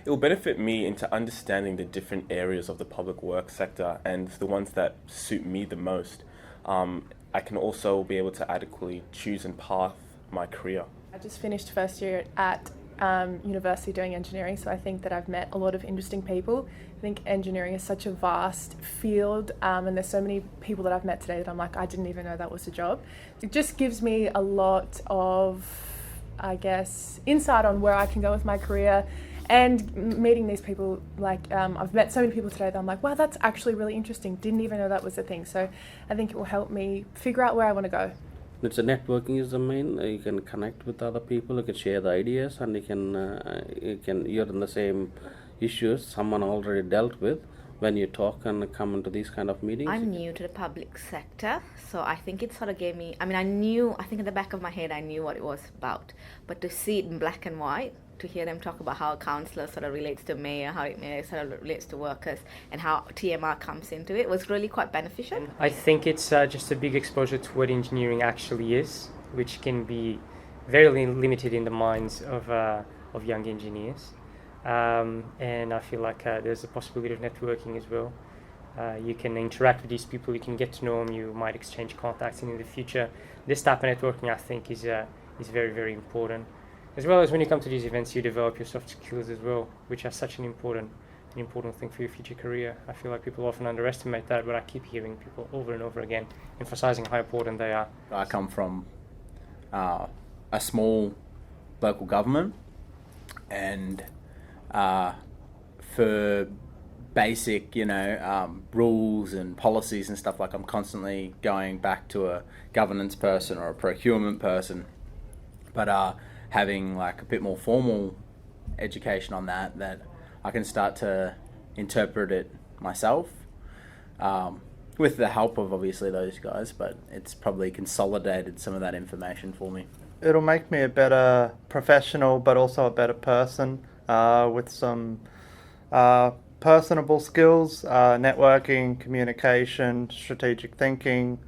It will benefit me into understanding the different areas of the public work sector and the ones that suit me the most. I can also be able to adequately choose and path my career. I just finished first year at university doing engineering, so I think that I've met a lot of interesting people. I think engineering is such a vast field, and there's so many people that I've met today that I'm like, I didn't even know that was a job. It just gives me a lot of, I guess, insight on where I can go with my career. And meeting these people, like I've met so many people today that I'm like, wow, that's actually really interesting. Didn't even know that was a thing. So I think it will help me figure out where I want to go. It's a networking is the main. You can connect with other people. You can share the ideas, and you're in the same issues someone already dealt with. When you talk and come into these kind of meetings, I'm new to the public sector, so I think it sort of gave me. I think in the back of my head, I knew what it was about, but to see it in black and white, to hear them talk about how a councillor sort of relates to mayor, how mayor sort of relates to workers, and how TMR comes into it, was really quite beneficial. I think it's just a big exposure to what engineering actually is, which can be very limited in the minds of young engineers. And I feel like there's a possibility of networking as well. You can interact with these people, you can get to know them, you might exchange contacts, and in the future, this type of networking I think is very, very important. As well as when you come to these events, you develop your soft skills as well, which are such an important thing for your future career. I feel like people often underestimate that, but I keep hearing people over and over again emphasizing how important they are. I come from a small local government, and for basic, rules and policies and stuff, like I'm constantly going back to a governance person or a procurement person, but having like a bit more formal education on that I can start to interpret it myself, with the help of obviously those guys, but it's probably consolidated some of that information for me. It'll make me a better professional, but also a better person, with some personable skills, networking, communication, strategic thinking,